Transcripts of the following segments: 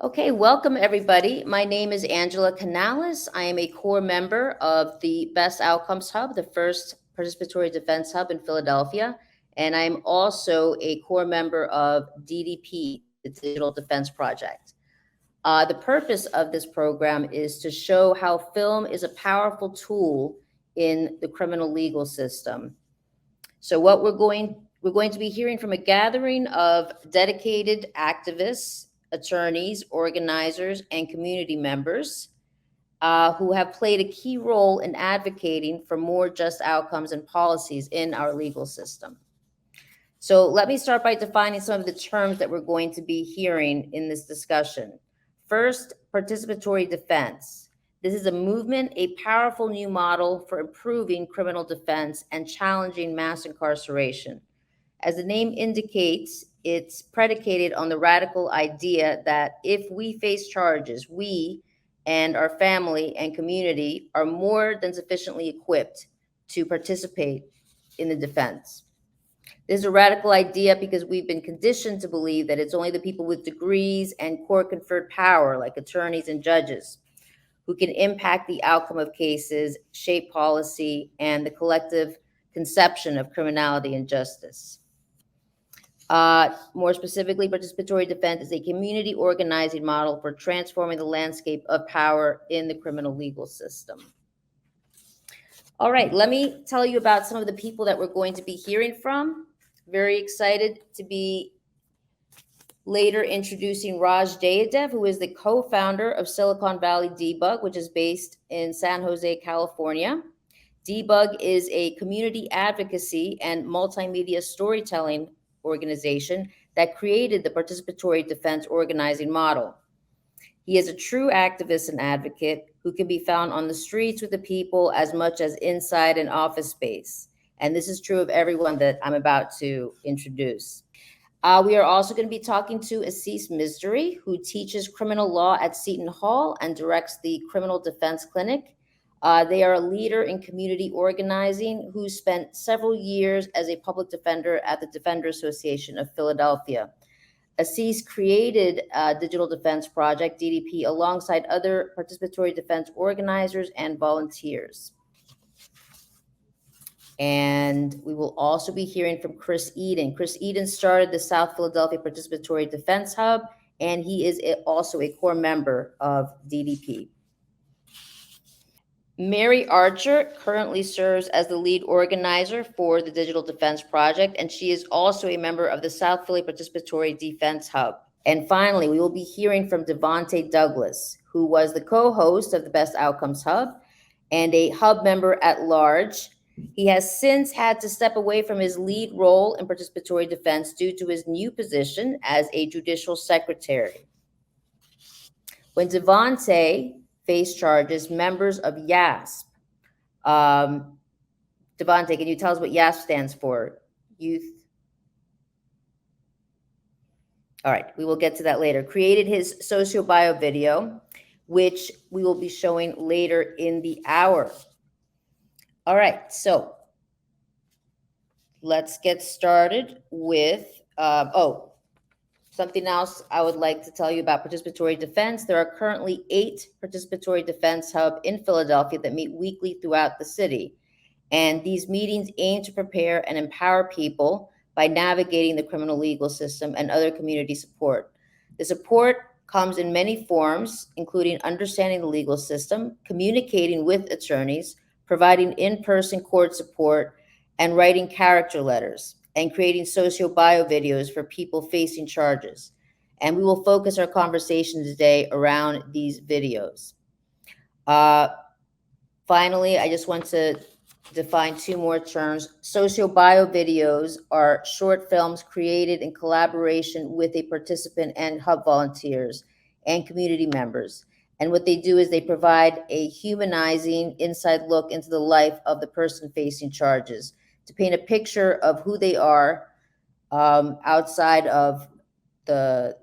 Okay, welcome everybody. My name is Angela Canales. I am a core member of the Best Outcomes Hub, the first Participatory Defense Hub in Philadelphia. And I'm also a core member of DDP, the Digital Defense Project. The purpose of this program is to show how film is a powerful tool in the criminal legal system. So what we're going to be hearing from a gathering of dedicated activists, attorneys, organizers, and community members who have played a key role in advocating for more just outcomes and policies in our legal system. So let me start by defining some of the terms that we're going to be hearing in this discussion. First, participatory defense. This is a movement, a powerful new model for improving criminal defense and challenging mass incarceration. As the name indicates, it's predicated on the radical idea that if we face charges, we and our family and community are more than sufficiently equipped to participate in the defense. This is a radical idea because we've been conditioned to believe that it's only the people with degrees and court-conferred power, like attorneys and judges, who can impact the outcome of cases, shape policy, and the collective conception of criminality and justice. More specifically, participatory defense is a community organizing model for transforming the landscape of power in the criminal legal system. All right, let me tell you about some of the people that we're going to be hearing from. Very excited to be later introducing Raj Jayadev, who is the co-founder of Silicon Valley Debug, which is based in San Jose, California. Debug is a community advocacy and multimedia storytelling organization that created the participatory defense organizing model. He is a true activist and advocate who can be found on the streets with the people as much as inside an office space. And this is true of everyone that I'm about to introduce. We are also going to be talking to Assis Misduri, who teaches criminal law at Seton Hall and directs the Criminal Defense Clinic. They are a leader in community organizing who spent several years as a public defender at the Defender Association of Philadelphia. Assis created Digital Defense Project, DDP, alongside other participatory defense organizers and volunteers. And we will also be hearing from Chris Eden. Chris Eden started the South Philadelphia Participatory Defense Hub, and he is also a core member of DDP. Mary Archer currently serves as the lead organizer for the Digital Defense Project, and she is also a member of the South Philly Participatory Defense Hub. And finally, we will be hearing from Devontae Douglas, who was the co-host of the Best Outcomes Hub and a hub member at large. He has since had to step away from his lead role in participatory defense due to his new position as a judicial secretary. When Devontae faced charges, members of YASP, Devontae, can you tell us what YASP stands for? Youth. All right, we will get to that later. Created his socio-bio video, which we will be showing later in the hour. All right, so let's get started with, something else I would like to tell you about participatory defense. There are currently 8 participatory defense hubs in Philadelphia that meet weekly throughout the city. And these meetings aim to prepare and empower people by navigating the criminal legal system and other community support. The support comes in many forms, including understanding the legal system, communicating with attorneys, providing in-person court support, and writing character letters, and creating socio-bio videos for people facing charges. And we will focus our conversation today around these videos. Finally, I just want to define 2 more terms. Socio-bio videos are short films created in collaboration with a participant and hub volunteers and community members. And what they do is they provide a humanizing inside look into the life of the person facing charges to paint a picture of who they are outside of the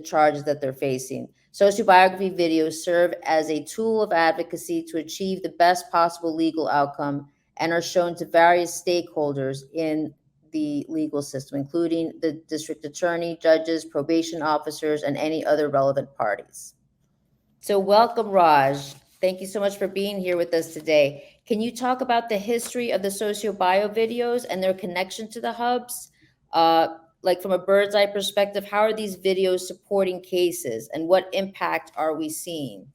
charges that they're facing. Sociobiography videos serve as a tool of advocacy to achieve the best possible legal outcome and are shown to various stakeholders in the legal system, including the district attorney, judges, probation officers, and any other relevant parties. So welcome, Raj. Thank you so much for being here with us today. Can you talk about the history of the socio-bio videos and their connection to the hubs? Like from a bird's eye perspective, how are these videos supporting cases and what impact are we seeing?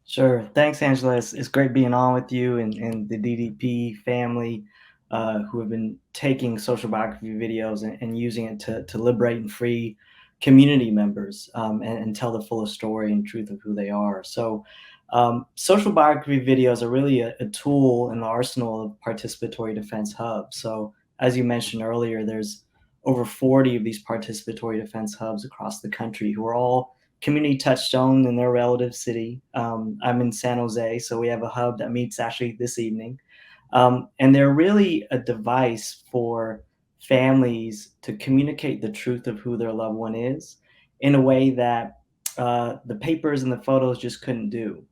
Sure. Thanks, Angela. It's great being on with you and the DDP family who have been taking social biography videos and using it to liberate and free community members and tell the fullest story and truth of who they are. So, social biography videos are really a tool in the arsenal of participatory defense hubs. So, as you mentioned earlier, there's over 40 of these participatory defense hubs across the country who are all community touchstone in their relative city. I'm in San Jose, so we have a hub that meets actually this evening. And they're really a device for families to communicate the truth of who their loved one is in a way that the papers and the photos just couldn't do.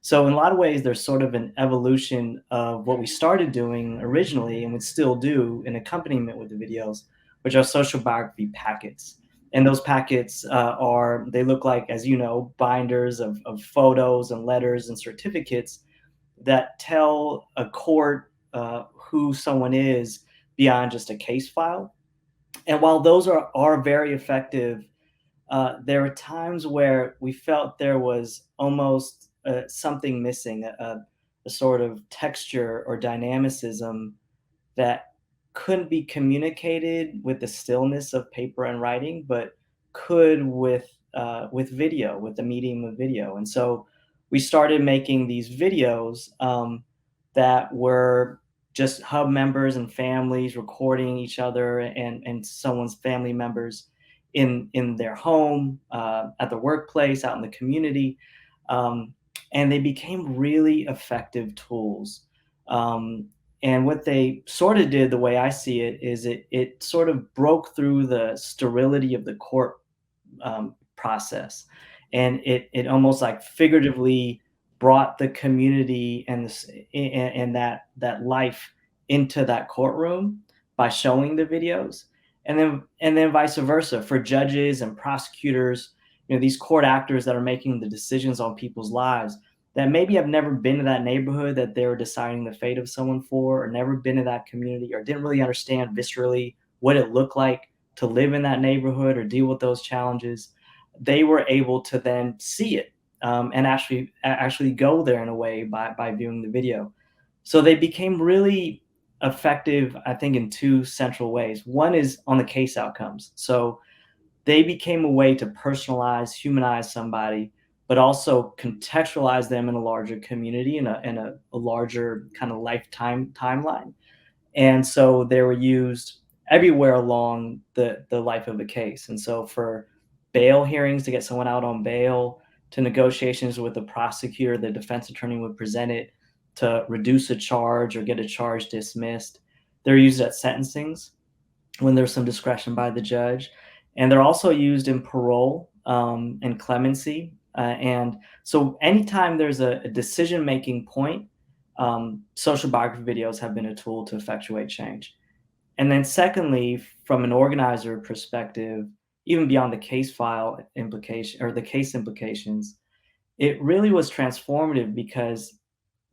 So in a lot of ways, there's sort of an evolution of what we started doing originally and would still do in accompaniment with the videos, which are social biography packets. And those packets they look like, as you know, binders of photos and letters and certificates that tell a court who someone is beyond just a case file. And while those are very effective, there are times where we felt there was almost something missing, a sort of texture or dynamicism that couldn't be communicated with the stillness of paper and writing, but could with video, with the medium of video. And so we started making these videos that were just hub members and families recording each other and someone's family members in their home, at the workplace, out in the community. And they became really effective tools. And what they sort of did, the way I see it, is it sort of broke through the sterility of the court process, and it almost like figuratively brought the community and that life into that courtroom by showing the videos, and then vice versa for judges and prosecutors. These court actors that are making the decisions on people's lives that maybe have never been to that neighborhood that they were deciding the fate of someone for, or never been to that community, or didn't really understand viscerally what it looked like to live in that neighborhood or deal with those challenges. They were able to then see it and actually go there in a way by viewing the video. So they became really effective, I think, in two central ways. One is on the case outcomes. So they became a way to personalize, humanize somebody, but also contextualize them in a larger community, in a larger kind of lifetime timeline. And so they were used everywhere along the life of a case. And so for bail hearings, to get someone out on bail, to negotiations with the prosecutor, the defense attorney would present it to reduce a charge or get a charge dismissed. They're used at sentencings when there's some discretion by the judge. And they're also used in parole and clemency. And so anytime there's a decision-making point, social biography videos have been a tool to effectuate change. And then secondly, from an organizer perspective, even beyond the case file implication or the case implications, it really was transformative because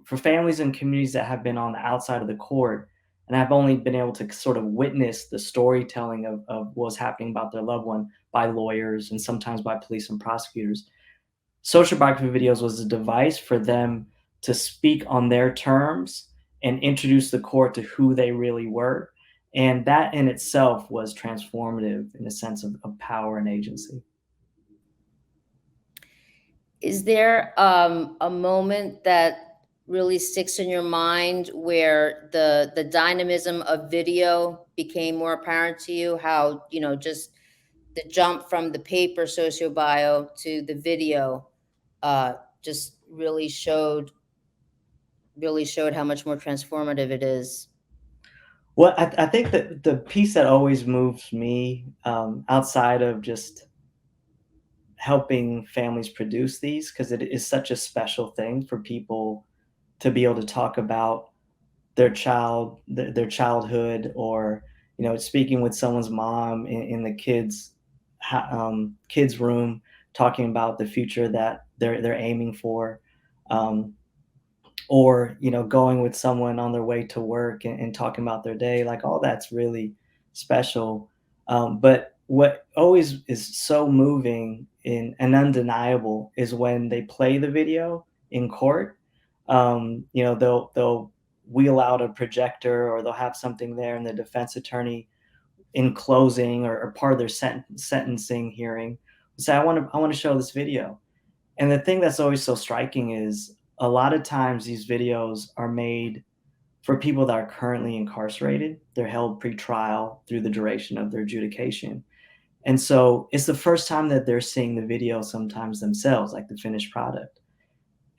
for families and communities that have been on the outside of the court and have only been able to sort of witness the storytelling of what's happening about their loved one by lawyers and sometimes by police and prosecutors, social biography videos was a device for them to speak on their terms and introduce the court to who they really were. And that in itself was transformative in a sense of power and agency. Is there a moment that really sticks in your mind where the dynamism of video became more apparent to you? How, just the jump from the paper socio-bio to the video just really showed how much more transformative it is. Well, I think that the piece that always moves me, outside of just helping families produce these, because it is such a special thing for people to be able to talk about their childhood, or speaking with someone's mom in the kids room, talking about the future that they're aiming for, um, or going with someone on their way to work and talking about their day. Like, all that's really special. But what always is so moving and undeniable is when they play the video in court. They'll wheel out a projector, or they'll have something there, and the defense attorney in closing, or part of their sentencing hearing will say, I want to show this video. And the thing that's always so striking is, a lot of times these videos are made for people that are currently incarcerated. They're held pre-trial through the duration of their adjudication. And so it's the first time that they're seeing the video sometimes themselves, like the finished product.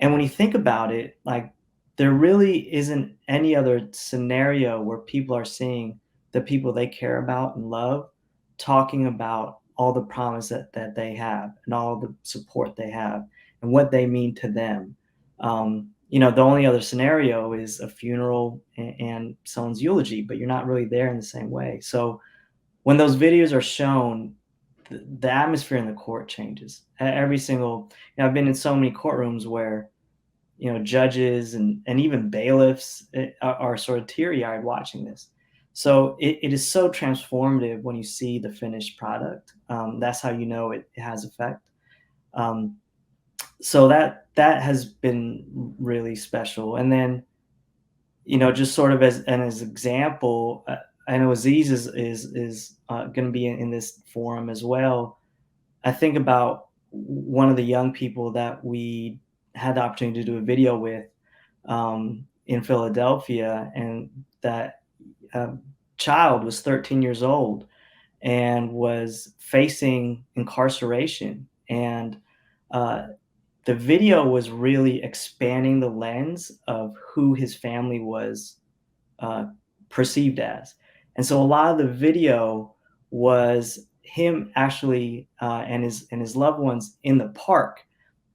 And when you think about it, like, there really isn't any other scenario where people are seeing the people they care about and love talking about all the promise that they have, and all the support they have, and what they mean to them. The only other scenario is a funeral and someone's eulogy, but you're not really there in the same way. So when those videos are shown, the atmosphere in the court changes. Every single, I've been in so many courtrooms where judges and even bailiffs are sort of teary-eyed watching this. So it is so transformative when you see the finished product. That's how you know it has effect. So that has been really special. And then, just sort of as an example, I know Aziz is going to be in this forum as well. I think about one of the young people that we had the opportunity to do a video with in Philadelphia, and that child was 13 years old and was facing incarceration. And the video was really expanding the lens of who his family was perceived as. And so a lot of the video was him actually and his loved ones in the park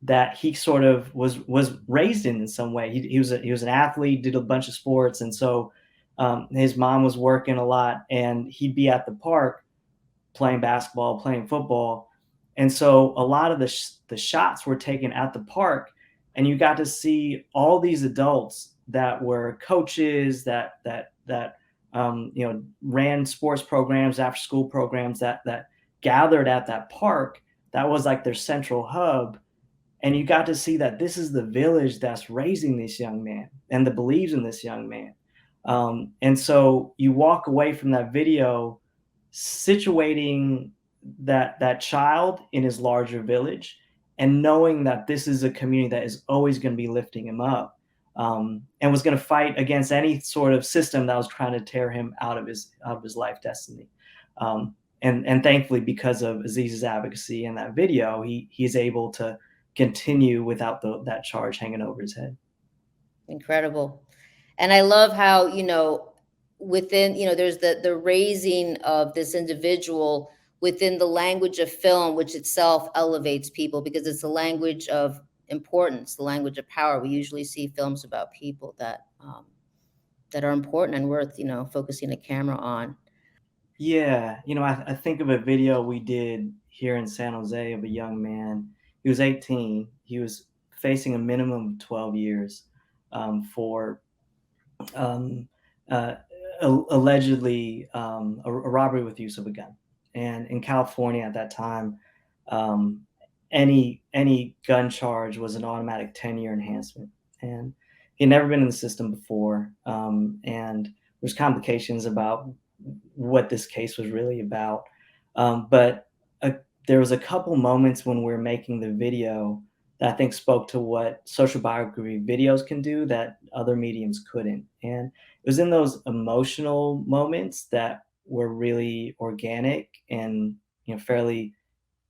that he sort of was raised in some way. He was an athlete, did a bunch of sports, and so his mom was working a lot, and he'd be at the park playing basketball, playing football. And so a lot of the shots were taken at the park, and you got to see all these adults that were coaches that ran sports programs, after school programs, that gathered at that park. That was like their central hub. And you got to see that this is the village that's raising this young man and that believes in this young man. And so you walk away from that video situating that child in his larger village, and knowing that this is a community that is always going to be lifting him up, and was going to fight against any sort of system that was trying to tear him out of his life destiny. And thankfully, because of Aziz's advocacy in that video, he's able to continue without that charge hanging over his head. Incredible. And I love how, within, there's the raising of this individual within the language of film, which itself elevates people because it's the language of importance, the language of power. We usually see films about people that are important and worth, focusing a camera on. Yeah, I think of a video we did here in San Jose of a young man. He was 18. He was facing a minimum of 12 years for um, allegedly a robbery with use of a gun. And in California at that time, any gun charge was an automatic 10-year enhancement. And he had never been in the system before, and there's complications about what this case was really about. But there was a couple moments when we were making the video that I think spoke to what social biography videos can do that other mediums couldn't. And it was in those emotional moments that were really organic and fairly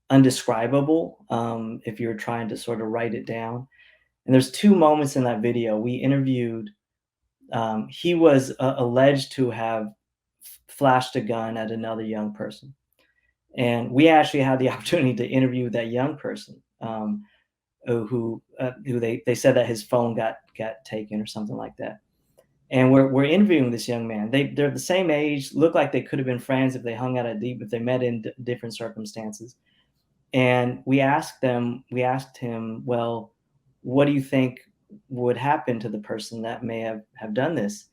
undescribable if you were trying to sort of write it down. And there's two moments in that video we interviewed. He was alleged to have flashed a gun at another young person, and we actually had the opportunity to interview that young person, who they said that his phone got taken or something like that. And we're interviewing this young man. They're the same age, look like they could have been friends if they hung out at deep, if they met in different circumstances. And we asked him, well, what do you think would happen to the person that may have done this?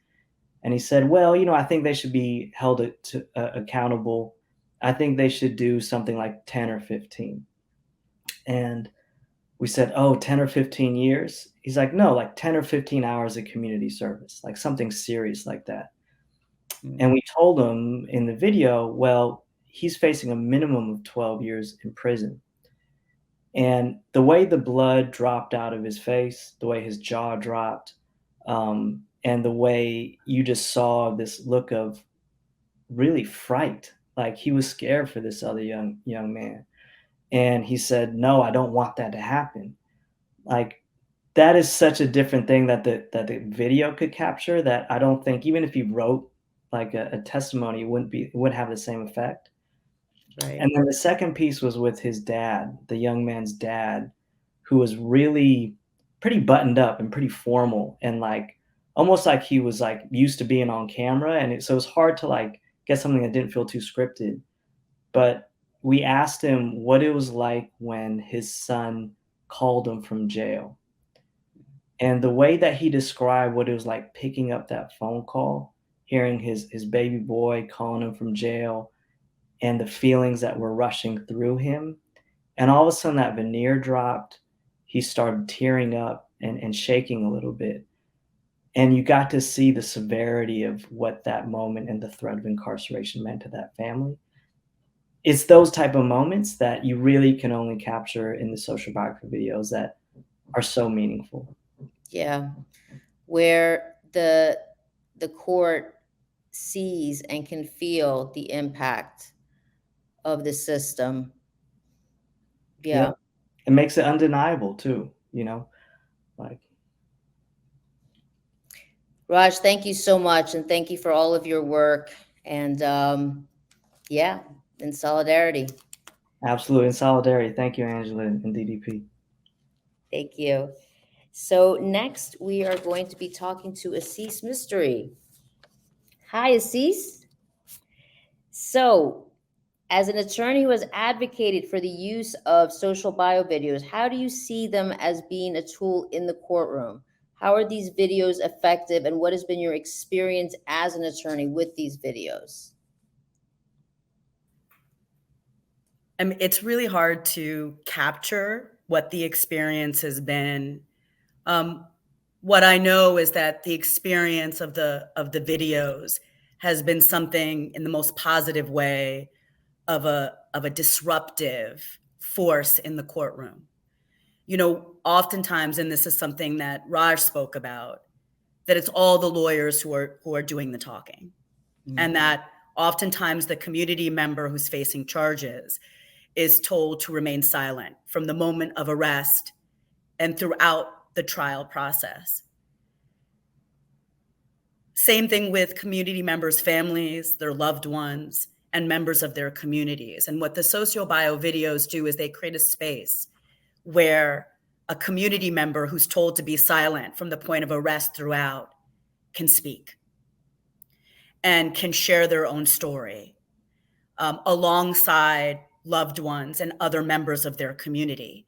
And he said, well, I think they should be held accountable. I think they should do something like 10 or 15. And we said, oh, 10 or 15 years? He's like, no, like 10 or 15 hours of community service, like something serious like that. And we told him in the video, well, he's facing a minimum of 12 years in prison. And the way the blood dropped out of his face, the way his jaw dropped, and the way you just saw this look of really fright, like he was scared for this other young man. And he said, no, I don't want that to happen. Like, that is such a different thing that the video could capture, that I don't think, even if he wrote like a testimony, it wouldn't have the same effect. Right. And then the second piece was with his dad, the young man's dad, who was really pretty buttoned up and pretty formal, and like almost like he was like used to being on camera, and so it was hard to like get something that didn't feel too scripted. But we asked him what it was like when his son called him from jail. And the way that he described what it was like picking up that phone call, hearing his baby boy calling him from jail, and the feelings that were rushing through him. And all of a sudden that veneer dropped. He started tearing up and shaking a little bit. And you got to see the severity of what that moment and the threat of incarceration meant to that family. It's those type of moments that you really can only capture in the social biography videos that are so meaningful. Yeah. Where the court sees and can feel the impact of the system. Yeah. Yeah. It makes it undeniable too, like, Raj, thank you so much, and thank you for all of your work. And yeah, in solidarity. absolutely in solidarity. Thank you, Angela and DDP. Thank you. So next we are going to be talking to Assis Mystery. Hi, Assis. So, as an attorney who has advocated for the use of social bio videos, how do you see them as being a tool in the courtroom? How are these videos effective, and what has been your experience as an attorney with these videos? I mean, it's really hard to capture what the experience has been. Um, what I know is that the experience of the videos has been something in the most positive way of a disruptive force in the courtroom. Oftentimes, and this is something that Raj spoke about, that it's all the lawyers who are doing the talking, and that oftentimes the community member who's facing charges is told to remain silent from the moment of arrest and throughout the trial process. Same thing with community members' families, their loved ones, and members of their communities. And what the socio-bio videos do is they create a space where a community member who's told to be silent from the point of arrest throughout can speak and can share their own story alongside loved ones and other members of their community,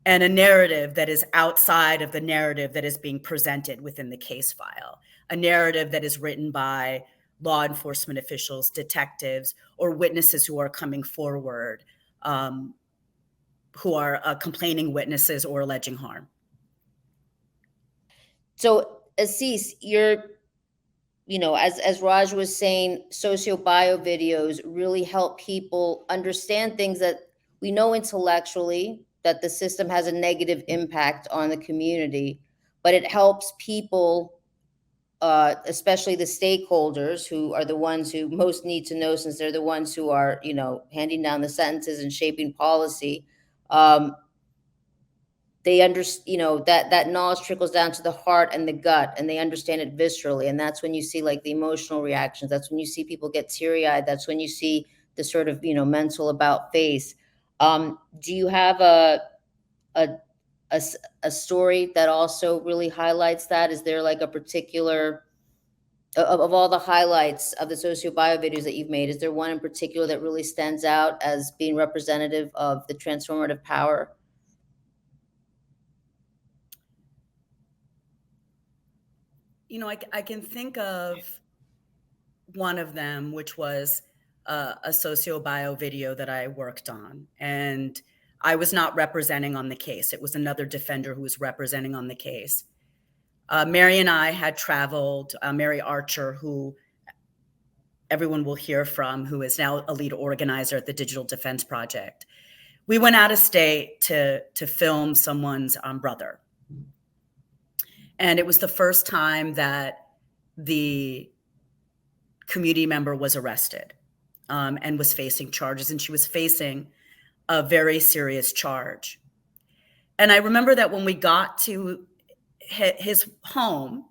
and a narrative that is outside of the narrative that is being presented within the case file, a narrative that is written by law enforcement officials, detectives, or witnesses who are coming forward, who are complaining witnesses or alleging harm. So, Assis, as Raj was saying, socio bio videos really help people understand things that we know intellectually, that the system has a negative impact on the community, but it helps people, especially the stakeholders, who are the ones who most need to know, since they're the ones who are, handing down the sentences and shaping policy. They understand, that knowledge trickles down to the heart and the gut, and they understand it viscerally. And that's when you see like the emotional reactions. That's when you see people get teary eyed. That's when you see the sort of, mental about face. Do you have a, a story that also really highlights that? Is there like a particular Of all the highlights of the socio-bio videos that you've made, is there one in particular that really stands out as being representative of the transformative power? You know, I can think of one of them, which was a socio-bio video that I worked on. And I was not representing on the case. It was another defender who was representing on the case. Mary and I had traveled, Mary Archer, who everyone will hear from, who is now a lead organizer at the Digital Defense Project. We went out of state to film someone's brother. And it was the first time that the community member was arrested and was facing charges. And she was facing a very serious charge. And I remember that when we got to his home,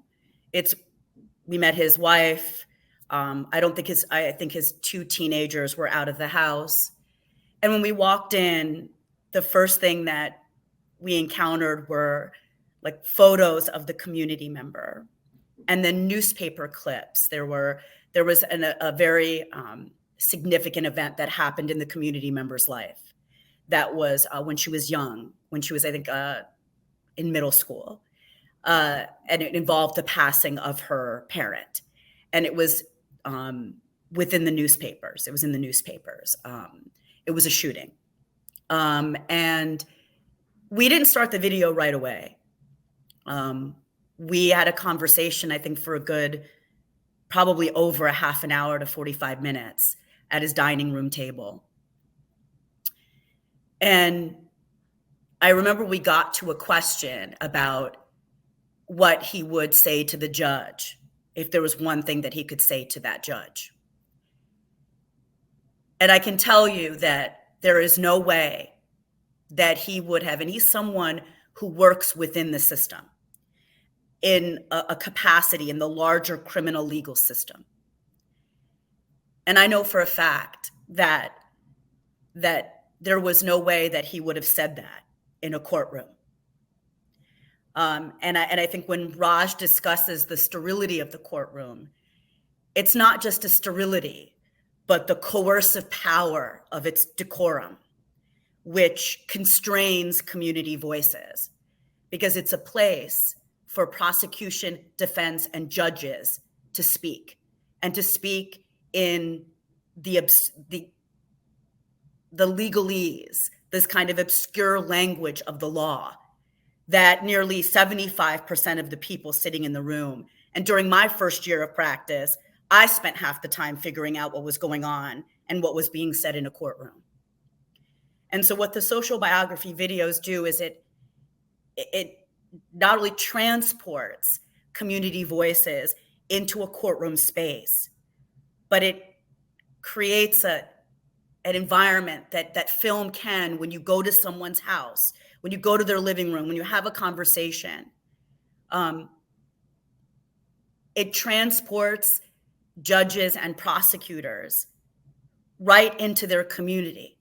we met his wife. I think his two teenagers were out of the house. And when we walked in, the first thing that we encountered were like photos of the community member and then newspaper clips. There was a very significant event that happened in the community member's life. That was when she was young, when she was, I think, in middle school. And it involved the passing of her parent. And it was within the newspapers. It was in the newspapers. It was a shooting. And we didn't start the video right away. We had a conversation, I think, for a good, probably over a half an hour to 45 minutes at his dining room table. And I remember we got to a question about what he would say to the judge if there was one thing that he could say to that judge. And I can tell you that there is no way that he would have, and he's someone who works within the system in a capacity in the larger criminal legal system. And I know for a fact that there was no way that he would have said that in a courtroom. And I think when Raj discusses the sterility of the courtroom, it's not just a sterility, but the coercive power of its decorum, which constrains community voices, because it's a place for prosecution, defense, and judges to speak, and to speak in the legalese, this kind of obscure language of the law that nearly 75% of the people sitting in the room, and during my first year of practice, I spent half the time figuring out what was going on and what was being said in a courtroom. And so what the social biography videos do is it not only transports community voices into a courtroom space, but it creates an environment that film can, when you go to someone's house, when you go to their living room, when you have a conversation, it transports judges and prosecutors right into their community,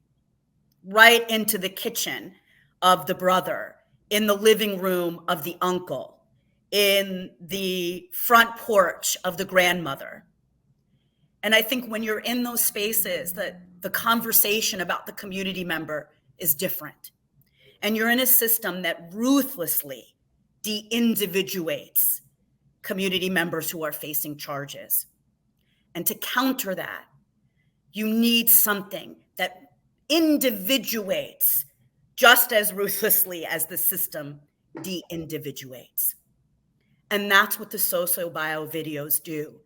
right into the kitchen of the brother, in the living room of the uncle, in the front porch of the grandmother. And I think when you're in those spaces, the conversation about the community member is different. And you're in a system that ruthlessly de-individuates community members who are facing charges. And to counter that, you need something that individuates just as ruthlessly as the system de-individuates. And that's what the socio-bio videos do,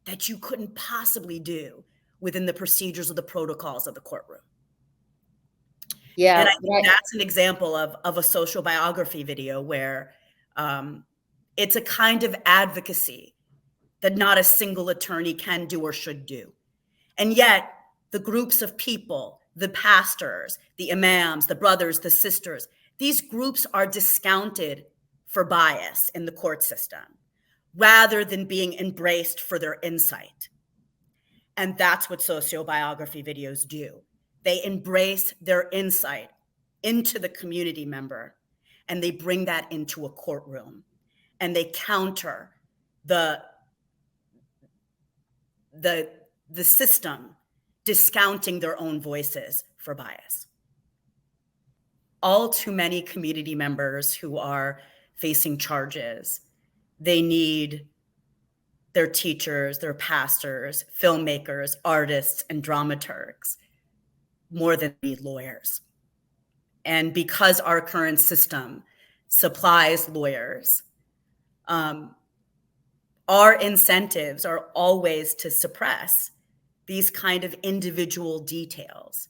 that you couldn't possibly do within the procedures or the protocols of the courtroom. Yeah, and I think that's an example of a social biography video where it's a kind of advocacy that not a single attorney can do or should do. And yet the groups of people, the pastors, the imams, the brothers, the sisters, these groups are discounted for bias in the court system rather than being embraced for their insight. And that's what sociobiography videos do. They embrace their insight into the community member, and they bring that into a courtroom, and they counter the the system discounting their own voices for bias. All too many community members who are facing charges, they need their teachers, their pastors, filmmakers, artists, and dramaturgs more than they need lawyers. And because our current system supplies lawyers, our incentives are always to suppress these kind of individual details.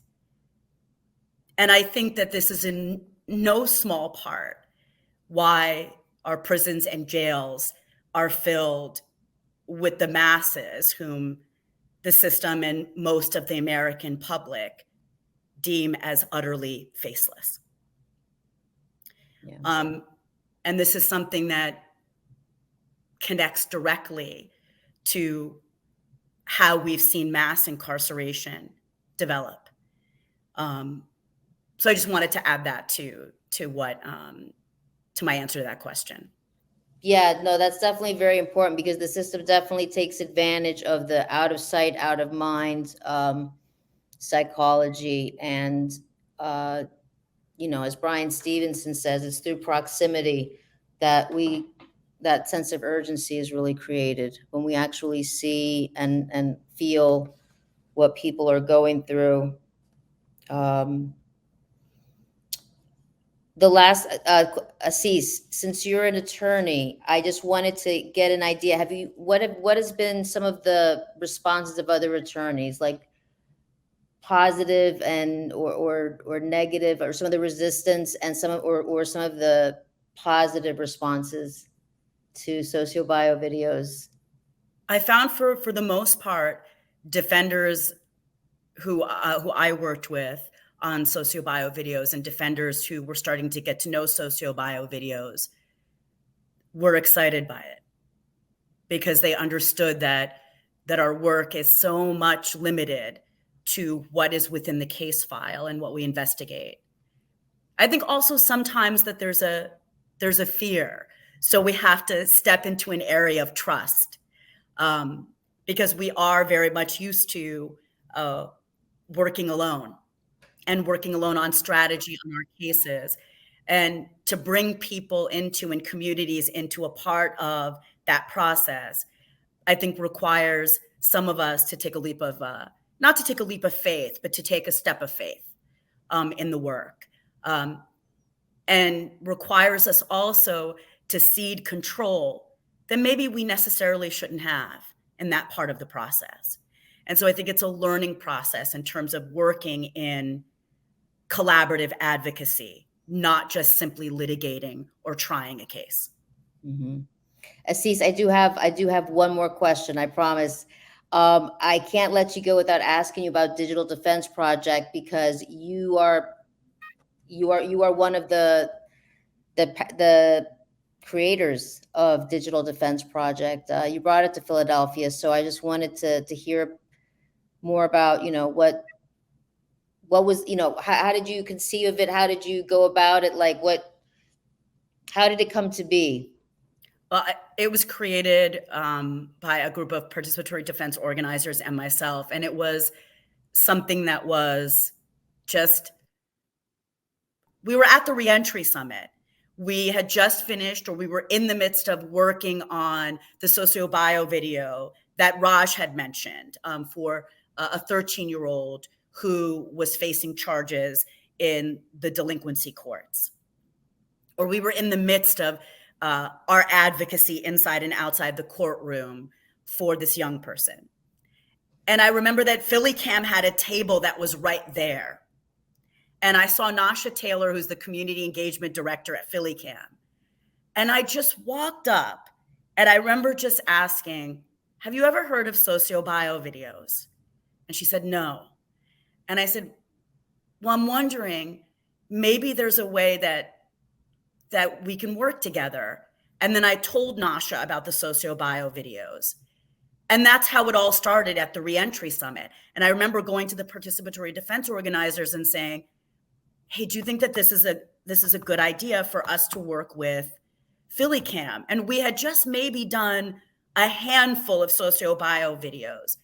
And I think that this is in no small part why our prisons and jails are filled with the masses whom the system and most of the American public deem as utterly faceless. Yeah. And this is something that connects directly to how we've seen mass incarceration develop. So I just wanted to add that to what to my answer to that question. Yeah, no, that's definitely very important because the system definitely takes advantage of the out of sight, out of mind psychology. And, as Brian Stevenson says, it's through proximity that that sense of urgency is really created when we actually see and feel what people are going through. The last, Assis, since you're an attorney, I just wanted to get an idea. What has been some of the responses of other attorneys, like positive and or negative, or some of the resistance and or some of the positive responses to socio-bio videos? I found for the most part, defenders who I worked with on socio-bio videos and defenders who were starting to get to know socio-bio videos were excited by it because they understood that our work is so much limited to what is within the case file and what we investigate. I think also sometimes that there's a fear. So we have to step into an area of trust because we are very much used to working alone on strategy on our cases, and to bring people into and communities into a part of that process, I think requires some of us to take a leap of, not to take a leap of faith, but to take a step of faith in the work. And requires us also to cede control that maybe we necessarily shouldn't have in that part of the process. And so I think it's a learning process in terms of working in collaborative advocacy, not just simply litigating or trying a case. Mm-hmm. Assis, I do have one more question, I promise. I can't let you go without asking you about Digital Defense Project, because you are one of the creators of Digital Defense Project. You brought it to Philadelphia, so I just wanted to hear more about what was, how did you conceive of it? How did you go about it? How did it come to be? Well, it was created by a group of participatory defense organizers and myself. And it was something that was just, we were at the reentry summit. We had just finished, or we were in the midst of working on the socio-bio video that Raj had mentioned for a 13-year-old who was facing charges in the delinquency courts. Or we were in the midst of our advocacy inside and outside the courtroom for this young person. And I remember that Philly Cam had a table that was right there. And I saw Nasha Taylor, who's the community engagement director at Philly Cam. And I just walked up and I remember just asking, have you ever heard of socio-bio videos? And she said, no. And I said, well, I'm wondering, maybe there's a way that we can work together. And then I told Nasha about the socio-bio videos. And that's how it all started at the reentry summit. And I remember going to the participatory defense organizers and saying, hey, do you think that this is a good idea for us to work with Philly Cam? And we had just maybe done a handful of socio-bio videos.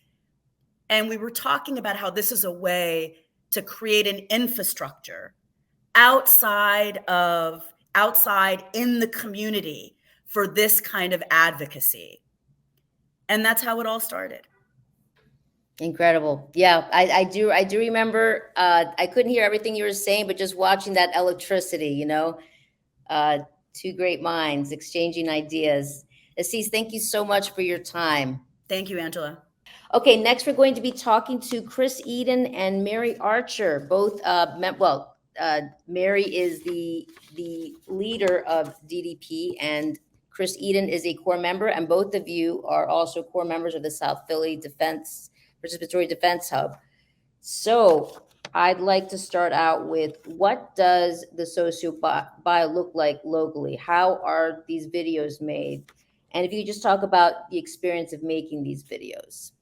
And we were talking about how this is a way to create an infrastructure outside in the community for this kind of advocacy. And that's how it all started. Incredible. Yeah, I do remember, I couldn't hear everything you were saying, but just watching that electricity, two great minds exchanging ideas. Assis, thank you so much for your time. Thank you, Angela. Okay, next we're going to be talking to Chris Eden and Mary Archer, both, Mary is the leader of DDP, and Chris Eden is a core member, and both of you are also core members of the South Philly Participatory Defense Hub. So I'd like to start out with, what does the socio-bio look like locally? How are these videos made? And if you could just talk about the experience of making these videos.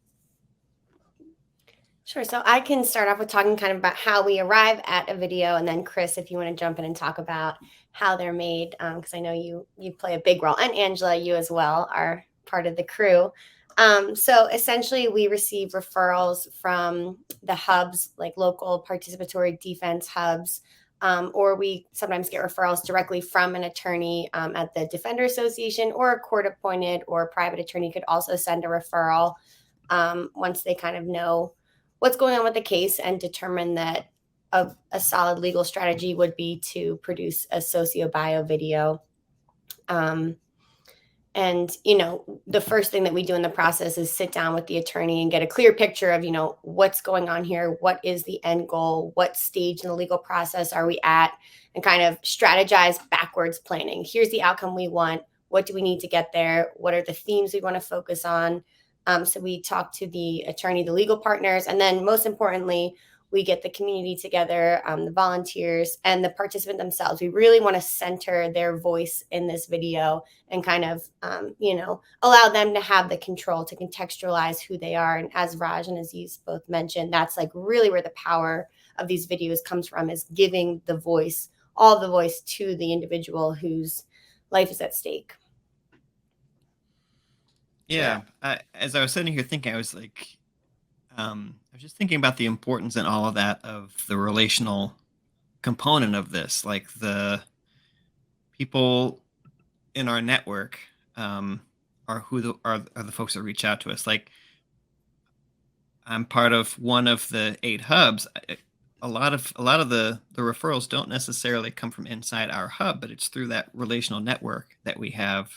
Sure. So I can start off with talking kind of about how we arrive at a video, and then Chris, if you want to jump in and talk about how they're made, because I know you play a big role, and Angela, you as well are part of the crew. So essentially, we receive referrals from the hubs, like local participatory defense hubs, or we sometimes get referrals directly from an attorney at the Defender Association, or a court-appointed or private attorney could also send a referral once they kind of know what's going on with the case and determine that a solid legal strategy would be to produce a socio-bio video. And, the first thing that we do in the process is sit down with the attorney and get a clear picture of, what's going on here, what is the end goal, what stage in the legal process are we at, and kind of strategize backwards planning. Here's the outcome we want. What do we need to get there? What are the themes we want to focus on? So we talk to the attorney, the legal partners, and then most importantly, we get the community together, the volunteers and the participant themselves. We really want to center their voice in this video and kind of, allow them to have the control to contextualize who they are. And as Raj and Aziz both mentioned, that's like really where the power of these videos comes from, is giving the voice, all the voice to the individual whose life is at stake. Yeah, as I was sitting here thinking, I was like, I was just thinking about the importance and all of that of the relational component of this. Like, the people in our network are the folks that reach out to us. Like, I'm part of one of the 8 hubs. A lot of the referrals don't necessarily come from inside our hub, but it's through that relational network that we have.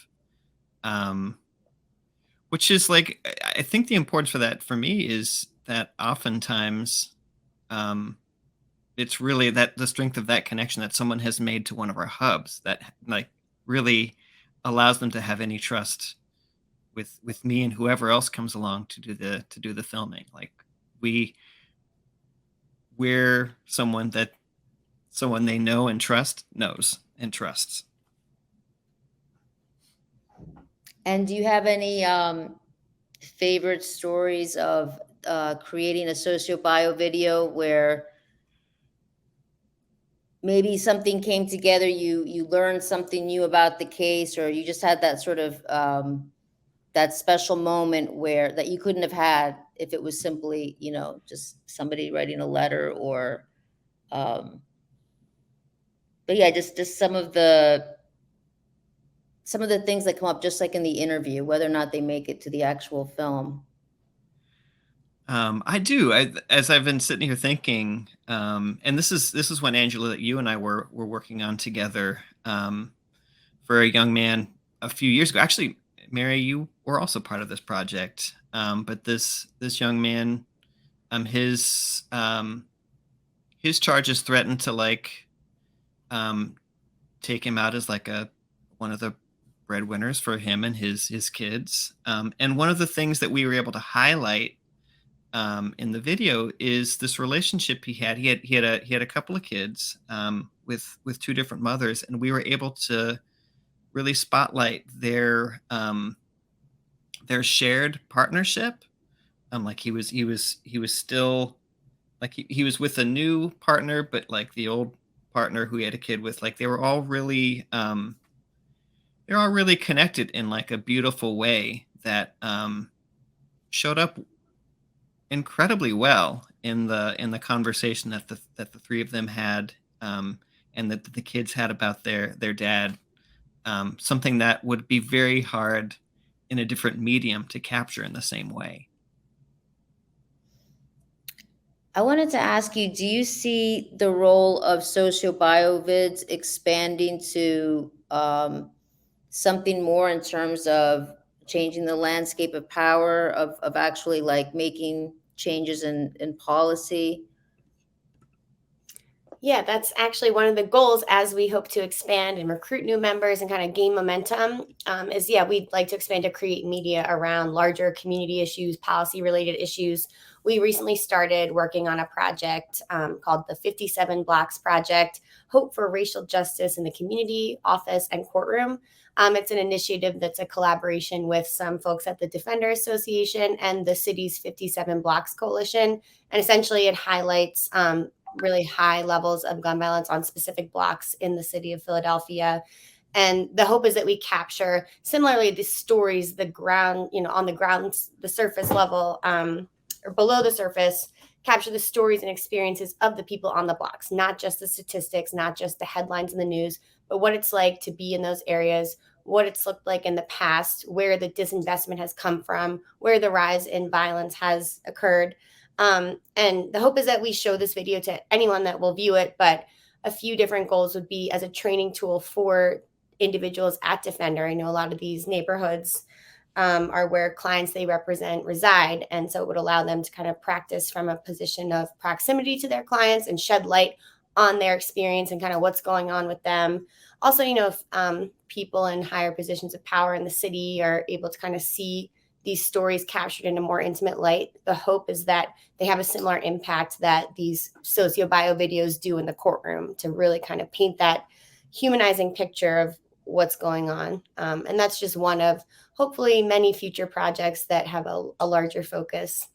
Which is like, I think the importance for that for me is that oftentimes it's really that the strength of that connection that someone has made to one of our hubs that like really allows them to have any trust with me and whoever else comes along to do the filming. Like, we're someone they know and trust knows and trusts. And do you have any favorite stories of creating a socio-bio video where maybe something came together, you learned something new about the case, or you just had that sort of that special moment that you couldn't have had if it was simply, just somebody writing a letter, or but yeah, just some of the things that come up, just like in the interview, whether or not they make it to the actual film. I do. As I've been sitting here thinking, and this is when, Angela, that you and I were working on together for a young man a few years ago. Actually, Mary, you were also part of this project. But this young man, his charges threatened to take him out as like one of the breadwinners for him and his kids. And one of the things that we were able to highlight in the video is this relationship he had. He had a couple of kids with 2 different mothers, and we were able to really spotlight their shared partnership. Like, he was still like he was with a new partner, but like the old partner who he had a kid with, like, they were all really connected in like a beautiful way that showed up incredibly well in the conversation that the three of them had, and that the kids had about their dad. Something that would be very hard in a different medium to capture in the same way. I wanted to ask you, do you see the role of sociobiovids expanding to something more in terms of changing the landscape of power, of actually like making changes in policy? Yeah, that's actually one of the goals as we hope to expand and recruit new members and kind of gain momentum. We'd like to expand to create media around larger community issues, policy related issues. We recently started working on a project called the 57 Blocks Project, Hope for Racial Justice in the Community, Office, and Courtroom. It's an initiative that's a collaboration with some folks at the Defender Association and the city's 57 Blocks Coalition. And essentially, it highlights really high levels of gun violence on specific blocks in the city of Philadelphia. And the hope is that we capture similarly the stories, the ground, on the ground, the surface level, or below the surface, capture the stories and experiences of the people on the blocks, not just the statistics, not just the headlines in the news, but what it's like to be in those areas, what it's looked like in the past, where the disinvestment has come from, where the rise in violence has occurred. And the hope is that we show this video to anyone that will view it, but a few different goals would be as a training tool for individuals at Defender. I know a lot of these neighborhoods are where clients they represent reside. And so it would allow them to kind of practice from a position of proximity to their clients and shed light on their experience and kind of what's going on with them. Also, if people in higher positions of power in the city are able to kind of see these stories captured in a more intimate light, the hope is that they have a similar impact that these socio-bio videos do in the courtroom to really kind of paint that humanizing picture of what's going on. And that's just one of hopefully many future projects that have a larger focus.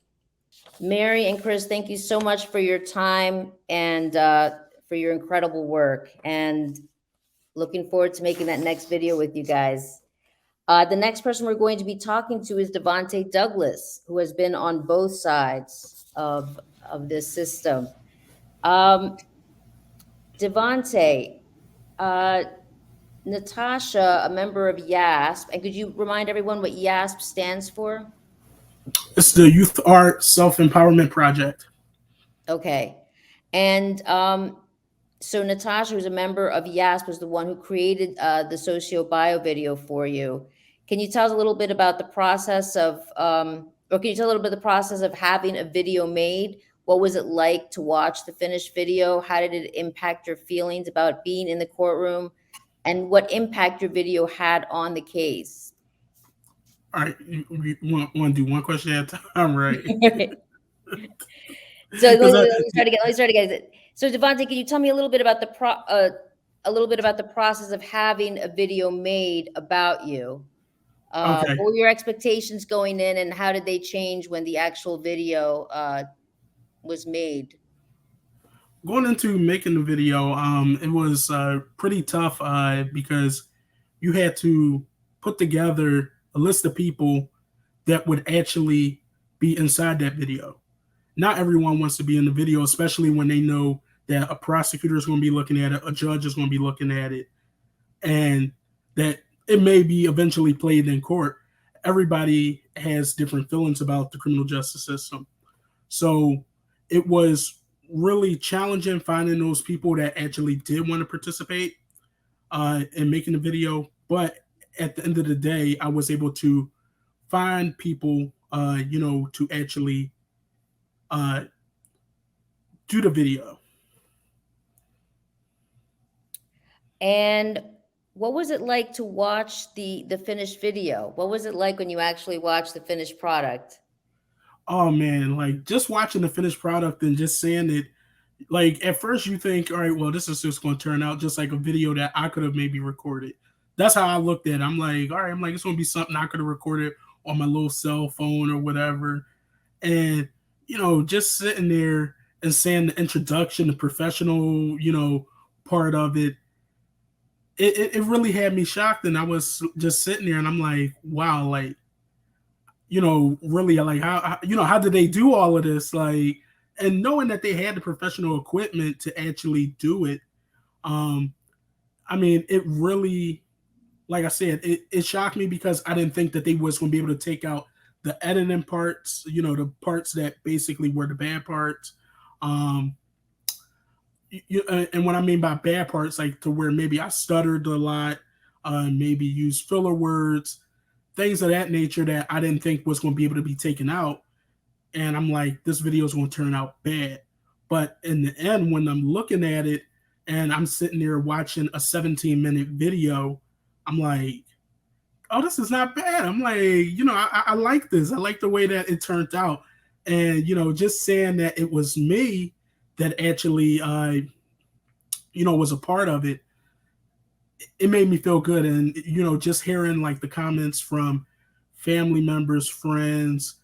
Mary and Chris, thank you so much for your time and for your incredible work. And looking forward to making that next video with you guys. The next person we're going to be talking to is Devontae Douglas, who has been on both sides of this system. Devontae, Natasha, a member of YASP, and could you remind everyone what YASP stands for? It's the Youth Art Self-Empowerment Project. Okay. And so Natasha, who's a member of YASP, was the one who created the socio-bio video for you. Can you tell us a little bit about the process of, or can you tell a little bit of the process of having a video made? What was it like to watch the finished video? How did it impact your feelings about being in the courtroom? And what impact your video had on the case? All right, you want to do one question at a time, right? So let me start again. So Devontae, can you tell me a little bit about the process of having a video made about you? Okay. What were your expectations going in, and how did they change when the actual video was made? Going into making the video, it was pretty tough because you had to put together a list of people that would actually be inside that video. Not everyone wants to be in the video, especially when they know that a prosecutor is going to be looking at it, a judge is going to be looking at it, and that it may be eventually played in court. Everybody has different feelings about the criminal justice system. So it was really challenging finding those people that actually did want to participate in making the video. But at the end of the day, I was able to find people, to actually do the video. And what was it like to watch the finished video? What was it like when you actually watched the finished product? Oh man, like just watching the finished product and just seeing it, like at first you think, all right, well, this is just going to turn out just like a video that I could have maybe recorded. That's how I looked at it. I'm like, all right, it's going to be something I could have recorded on my little cell phone or whatever. And, just sitting there and saying the introduction, the professional, part of it, it really had me shocked. And I was just sitting there and I'm like, wow, like really like how did they do all of this? Like, and knowing that they had the professional equipment to actually do it, I mean, it really, like I said, it shocked me because I didn't think that they was going to be able to take out the editing parts, the parts that basically were the bad parts. Um, and what I mean by bad parts, like to where maybe I stuttered a lot, maybe used filler words, things of that nature that I didn't think was going to be able to be taken out. And I'm like, this video is going to turn out bad. But in the end, when I'm looking at it and I'm sitting there watching a 17-minute video, I'm like, oh, this is not bad. I'm like, I like this. I like the way that it turned out. And, just saying that it was me that actually, was a part of it, it made me feel good. And, just hearing like the comments from family members, friends,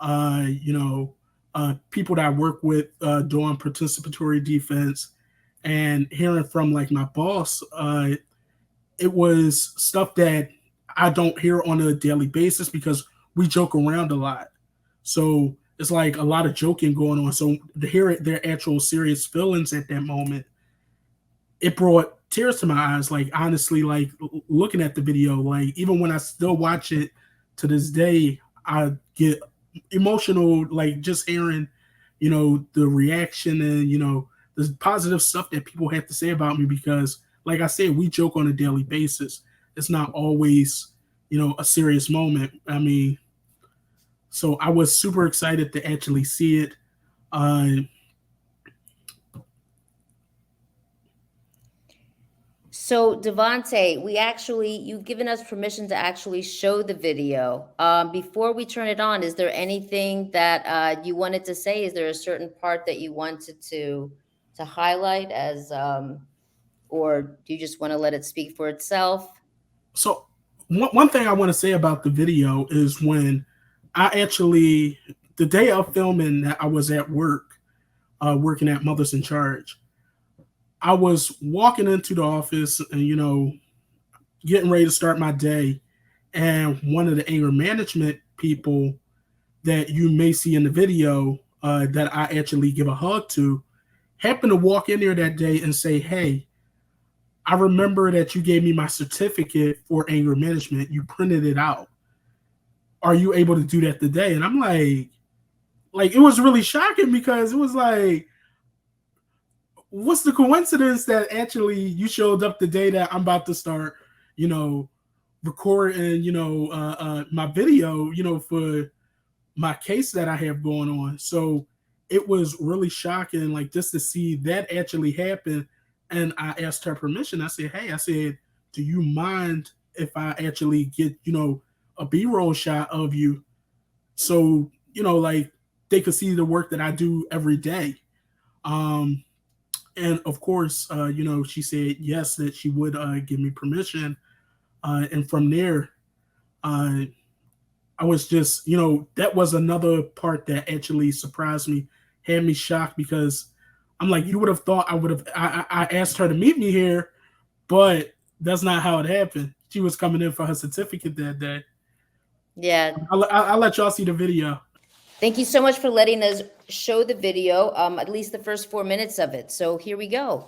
people that I work with doing participatory defense, and hearing from like my boss, it was stuff that I don't hear on a daily basis because we joke around a lot. So it's like a lot of joking going on. So to hear their actual serious feelings at that moment, it brought tears to my eyes. Like, honestly, like looking at the video, like even when I still watch it to this day, I get emotional, like just hearing, the reaction and, the positive stuff that people have to say about me because, like I said, we joke on a daily basis. It's not always, a serious moment. I mean, so I was super excited to actually see it. So Devonte, you've given us permission to actually show the video. Before we turn it on, is there anything that you wanted to say? Is there a certain part that you wanted to highlight as, or do you just want to let it speak for itself? So one thing I want to say about the video is when the day of filming, I was at work, working at Mothers in Charge. I was walking into the office and, getting ready to start my day. And one of the anger management people that you may see in the video that I actually give a hug to happened to walk in there that day and say, "Hey, I remember that you gave me my certificate for anger management. You printed it out. Are you able to do that today?" And I'm like it was really shocking because it was like, what's the coincidence that actually you showed up the day that I'm about to start, recording, my video, for my case that I have going on. So it was really shocking, like just to see that actually happen. And I asked her permission. I said, "Hey," I said, "do you mind if I actually get, a B-roll shot of you so, like they could see the work that I do every day?" And of course, she said yes, that she would give me permission. And from there, I was just, that was another part that actually surprised me, had me shocked because I'm like, you would have thought I asked her to meet me here, but that's not how it happened. She was coming in for her certificate that day. Yeah. I'll let y'all see the video. Thank you so much for letting us show the video, at least the first 4 minutes of it. So here we go.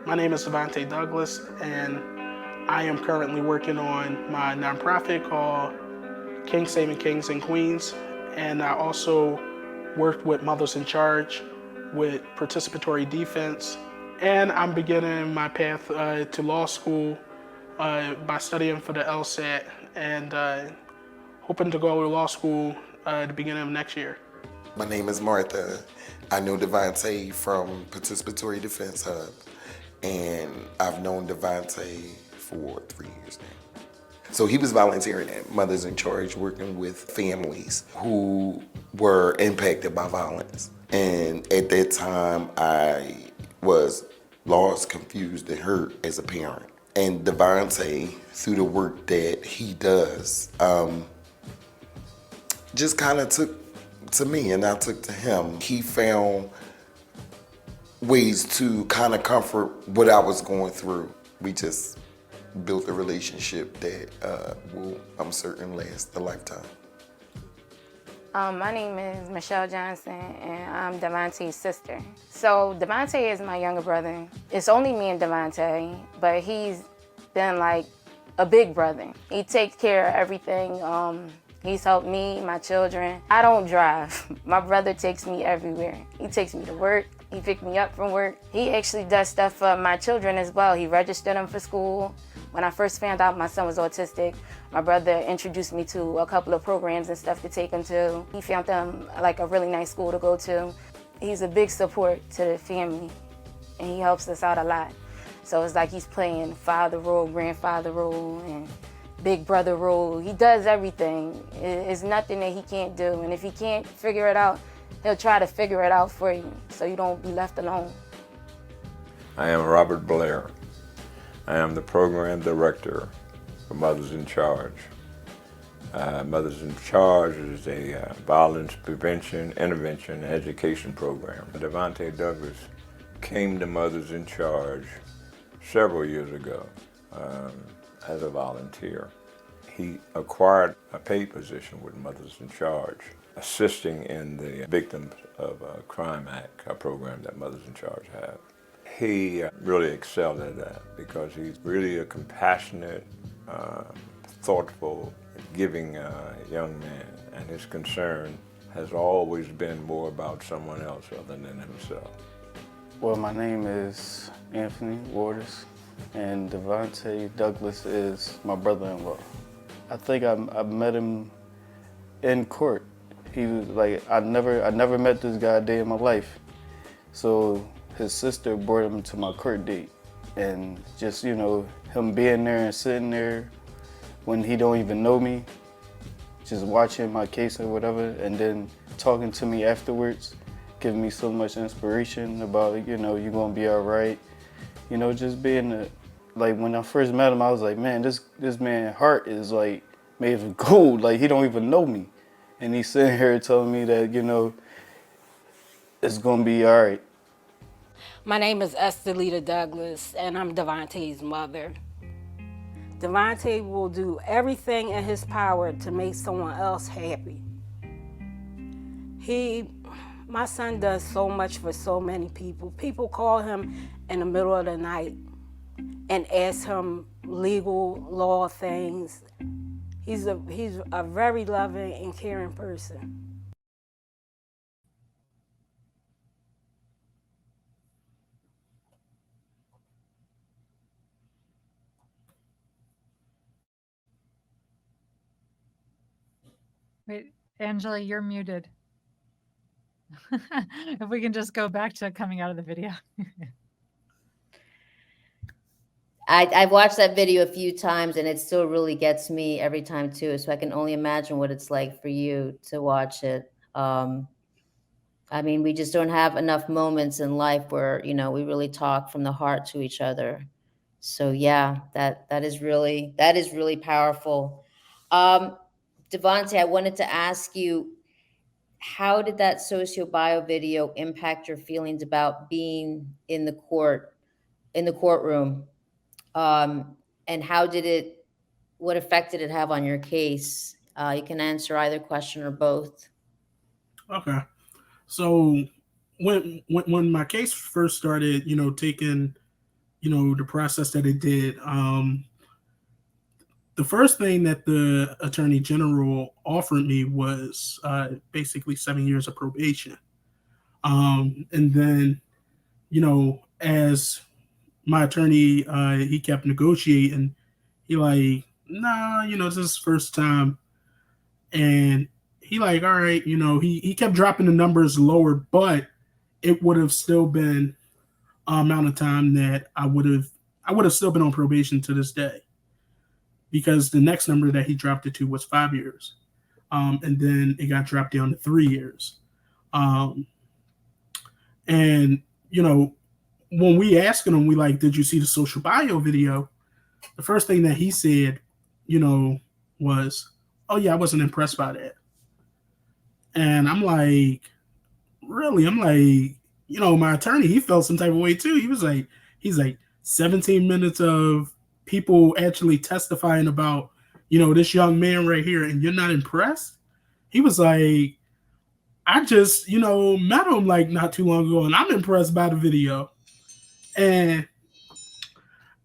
My name is Devonte Douglas, and I am currently working on my nonprofit called Kings Saving Kings and Queens. And I also worked with Mothers in Charge with Participatory Defense. And I'm beginning my path to law school by studying for the LSAT and hoping to go to law school at the beginning of next year. My name is Martha. I know Devonte from Participatory Defense Hubs, and I've known Devonte for 3 years now. So he was volunteering at Mothers in Charge, working with families who were impacted by violence. And at that time, I was lost, confused, and hurt as a parent. And Devonte, through the work that he does, just kind of took to me and I took to him. He found ways to kind of comfort what I was going through. we just built a relationship that will, I'm certain, last a lifetime. My name is Michelle Johnson, and I'm Devontae's sister. So Devontae is my younger brother. It's only me and Devontae, but he's been like a big brother. He takes care of everything. He's helped me, my children. I don't drive. My brother takes me everywhere. He takes me to work. He picked me up from work. He actually does stuff for my children as well. He registered them for school. When I first found out my son was autistic, my brother introduced me to a couple of programs and stuff to take him to. He found them like a really nice school to go to. He's a big support to the family, and he helps us out a lot. So it's like he's playing father role, grandfather role, and big brother role. He does everything. It's nothing that he can't do. And if he can't figure it out, he'll try to figure it out for you so you don't be left alone. I am Robert Blair. I am the program director for Mothers in Charge. Mothers in Charge is a violence prevention, intervention, and education program. Devontae Douglas came to Mothers in Charge several years ago as a volunteer. He acquired a paid position with Mothers in Charge, assisting in the Victims of Crime Act, a program that Mothers in Charge have. He really excelled at that because he's really a compassionate, thoughtful, giving young man, and his concern has always been more about someone else other than himself. Well, my name is Anthony Waters, and Devontae Douglas is my brother-in-law. I think I met him in court. He was like, I never met this guy a day in my life. So his sister brought him to my court date, and just, you know, him being there and sitting there when he don't even know me, just watching my case or whatever, and then talking to me afterwards, giving me so much inspiration about, you know, you're gonna be all right. You know, just being like, when I first met him, I was like, man, this man's heart is like made of gold. Like, he don't even know me, and he's sitting here telling me that, you know, it's gonna be all right. My name is Estelita Douglas, and I'm Devontae's mother. Devontae will do everything in his power to make someone else happy. My son does so much for so many people. People call him in the middle of the night and ask him legal law things. He's a very loving and caring person. Wait, Angela, you're muted. If we can just go back to coming out of the video. I've watched that video a few times, and it still really gets me every time too. So I can only imagine what it's like for you to watch it. I mean, we just don't have enough moments in life where, you know, we really talk from the heart to each other. So yeah, that is really powerful. Devontae, I wanted to ask you, how did that socio-bio video impact your feelings about being in the courtroom? And what effect did it have on your case? You can answer either question or both. Okay. So when my case first started, you know, taking, you know, the process that it did, the first thing that the Attorney General offered me was basically 7 years of probation. And then, you know, as my attorney, he kept negotiating. He like, nah, you know, this is first time. And he like, all right, you know, he kept dropping the numbers lower, but it would have still been amount of time that I would have still been on probation to this day, because the next number that he dropped it to was 5 years. And then it got dropped down to 3 years. And, you know, when we asked him, we like, did you see the social bio video? The first thing that he said, you know, was, oh yeah, I wasn't impressed by that. And I'm like, really? I'm like, you know, my attorney, he felt some type of way too. He's like, 17 minutes of people actually testifying about, this young man right here, and you're not impressed? He was like, I just, met him like not too long ago, and I'm impressed by the video. And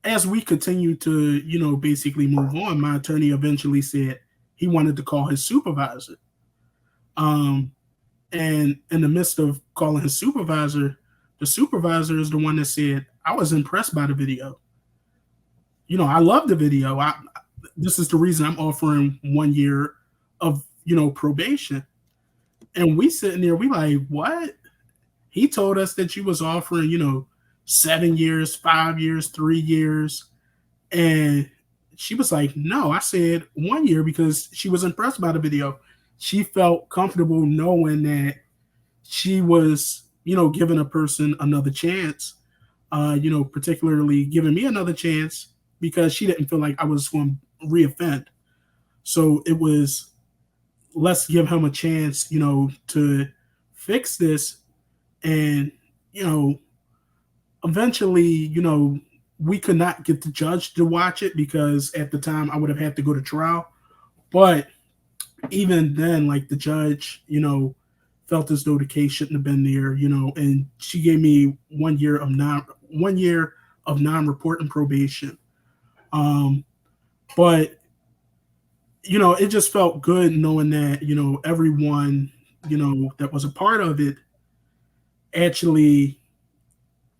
as we continue to, basically move on, my attorney eventually said he wanted to call his supervisor. And in the midst of calling his supervisor, the supervisor is the one that said, I was impressed by the video. I love the video. This is the reason I'm offering 1 year of, probation. And we sitting there, we like, what? He told us that you was offering, 7 years, 5 years, 3 years. And she was like, no, I said 1 year because she was impressed by the video. She felt comfortable knowing that she was, giving a person another chance, particularly giving me another chance because she didn't feel like I was going to reoffend. So it was, let's give him a chance, to fix this. And, eventually, we could not get the judge to watch it because at the time I would have had to go to trial. But even then, like the judge, felt as though the case shouldn't have been there, and she gave me 1 year of non-reporting probation. But it just felt good knowing that, everyone, that was a part of it actually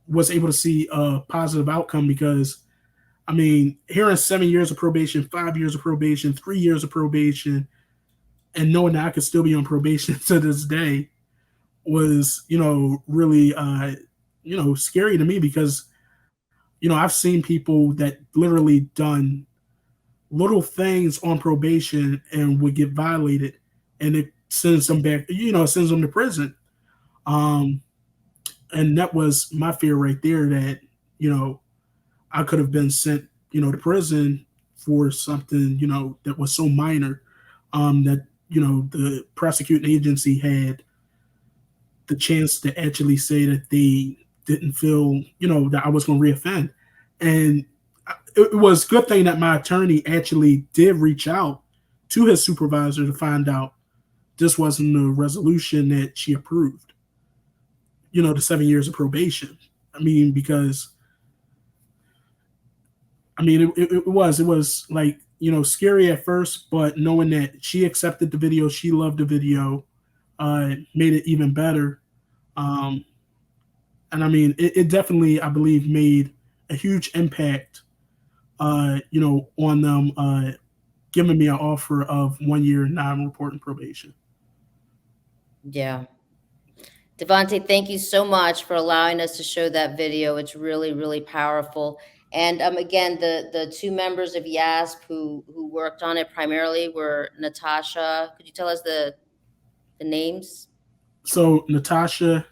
was able to see a positive outcome because, hearing 7 years of probation, 5 years of probation, 3 years of probation, and knowing that I could still be on probation to this day was, really, scary to me because, I've seen people that literally done little things on probation and would get violated and it sends them back, sends them to prison. And that was my fear right there that, I could have been sent, to prison for something, that was so minor, that, the prosecuting agency had the chance to actually say that they didn't feel, that I was going to reoffend. And it was a good thing that my attorney actually did reach out to his supervisor to find out this wasn't the resolution that she approved, the 7 years of probation. Because it was like, scary at first, but knowing that she accepted the video, she loved the video, made it even better. And it definitely, I believe, made a huge impact, on them, giving me an offer of 1 year non-reporting probation. Yeah. Devontae, thank you so much for allowing us to show that video. It's really, really powerful. And again, the two members of YASP who worked on it primarily were Natasha. Could you tell us the names? So Natasha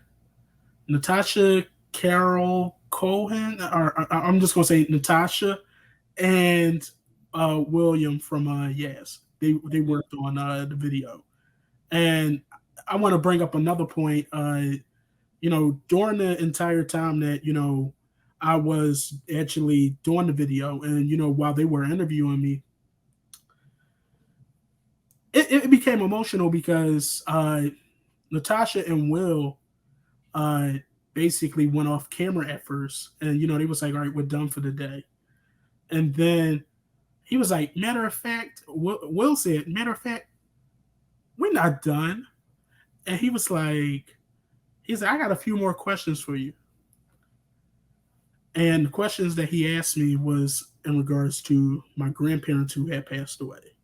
Carol Cohen, or I'm just gonna say Natasha, and William from YASP. They worked on the video. And I want to bring up another point. During the entire time that, I was actually doing the video and, while they were interviewing me, it became emotional because Natasha and Will basically went off camera at first. And, they was like, all right, we're done for the day. And then he was like, matter of fact, Will said, matter of fact, we're not done. And he was like, I got a few more questions for you. And the questions that he asked me was in regards to my grandparents who had passed away.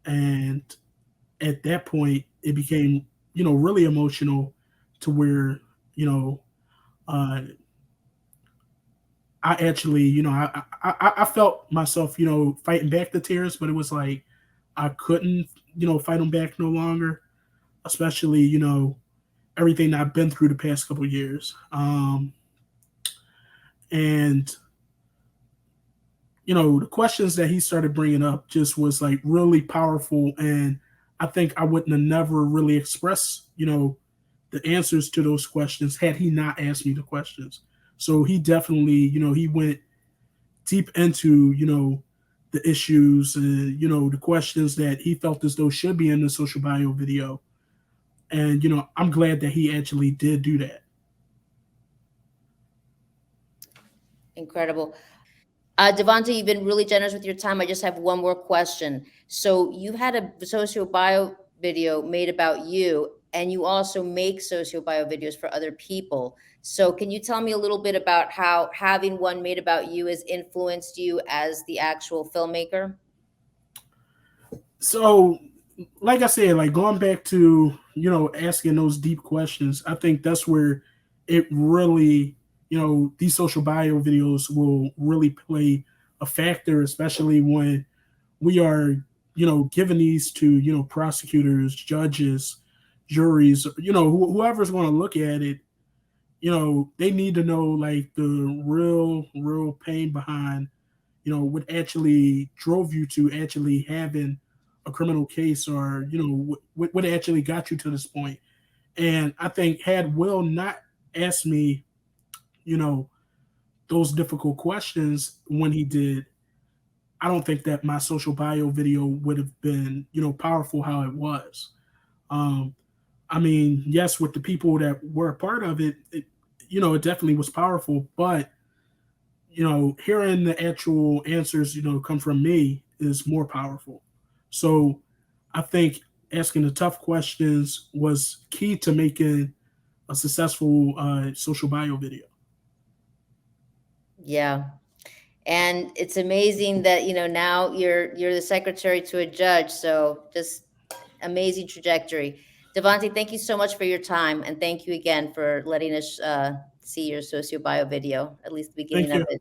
And at that point, it became, really emotional to where, I actually, I felt myself, fighting back the tears, but it was like I couldn't, fight them back no longer, especially, everything that I've been through the past couple of years. And, the questions that he started bringing up just was like really powerful. And I think I wouldn't have never really expressed, the answers to those questions had he not asked me the questions. So he definitely, he went deep into, the issues, the questions that he felt as though should be in the social bio video. And, I'm glad that he actually did do that. Incredible. Devonta, you've been really generous with your time. I just have one more question. So you had a socio bio video made about you, and you also make socio bio videos for other people. So can you tell me a little bit about how having one made about you has influenced you as the actual filmmaker? So, like I said, like going back to, asking those deep questions, I think that's where it really, these social bio videos will really play a factor, especially when we are, giving these to, prosecutors, judges, juries, whoever's going to look at it, they need to know like the real pain behind, what actually drove you to actually having a criminal case, or, what actually got you to this point. And I think had Will not asked me, you know, those difficult questions when he did, I don't think that my social bio video would have been, powerful how it was. Um, I mean, yes, with the people that were a part of it, it definitely was powerful. But hearing the actual answers, come from me is more powerful. So I think asking the tough questions was key to making a successful social bio video. Yeah. And it's amazing that, now you're the secretary to a judge. So just amazing trajectory. Devontae, thank you so much for your time. And thank you again for letting us see your socio bio video, at least the beginning Thank of you.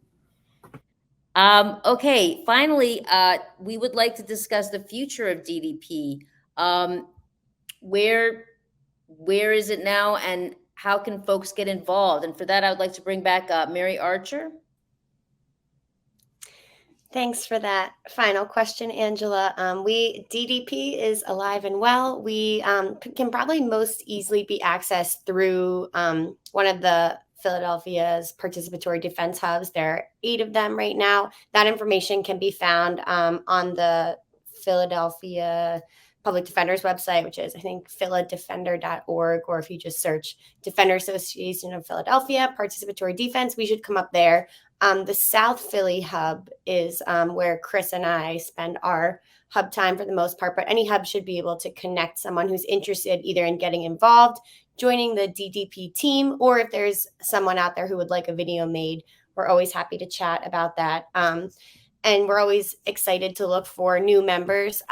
it. Okay, finally, we would like to discuss the future of DDP. Um, where where is it now, and how can folks get involved? And for that, I would like to bring back Mary Archer. Thanks for that final question, Angela. DDP is alive and well. We can probably most easily be accessed through one of the Philadelphia's participatory defense hubs. There are 8 of them right now. That information can be found on the Philadelphia Public Defender's website, which is, I think, philadefender.org, or if you just search Defender Association of Philadelphia, Participatory Defense, we should come up there. The South Philly hub is where Chris and I spend our hub time for the most part, but any hub should be able to connect someone who's interested either in getting involved, joining the DDP team, or if there's someone out there who would like a video made, we're always happy to chat about that. And we're always excited to look for new members.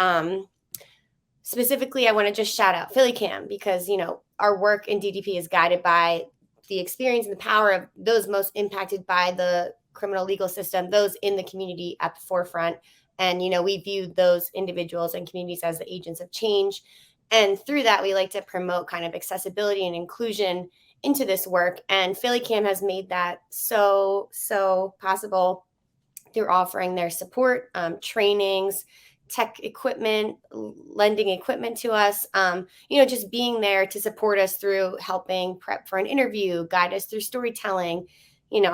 Specifically, I want to just shout out PhillyCam because, our work in DDP is guided by the experience and the power of those most impacted by the criminal legal system, those in the community at the forefront. And, we view those individuals and communities as the agents of change. And through that, we like to promote kind of accessibility and inclusion into this work. And PhillyCam has made that so possible through offering their support, trainings, tech equipment, lending equipment to us, just being there to support us through helping prep for an interview, guide us through storytelling,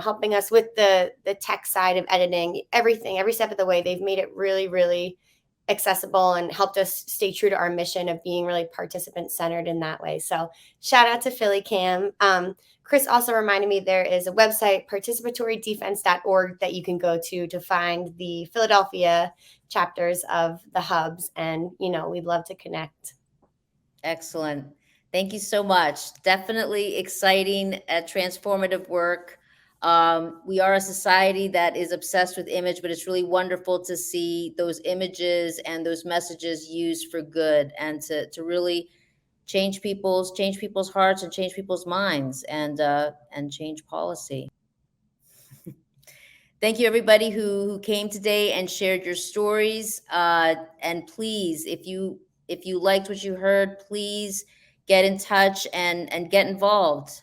helping us with the tech side of editing, everything, every step of the way. They've made it really, really accessible and helped us stay true to our mission of being really participant centered in that way. So shout out to PhillyCam. Chris also reminded me there is a website, participatorydefense.org, that you can go to find the Philadelphia chapters of the hubs. And, we'd love to connect. Excellent. Thank you so much. Definitely exciting, transformative work. We are a society that is obsessed with image, but it's really wonderful to see those images and those messages used for good, and to really change people's hearts and change people's minds, and change policy. Thank you, everybody who came today and shared your stories. And please, if you liked what you heard, please get in touch and get involved.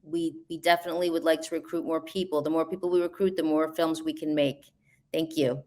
We definitely would like to recruit more people. The more people we recruit, the more films we can make. Thank you.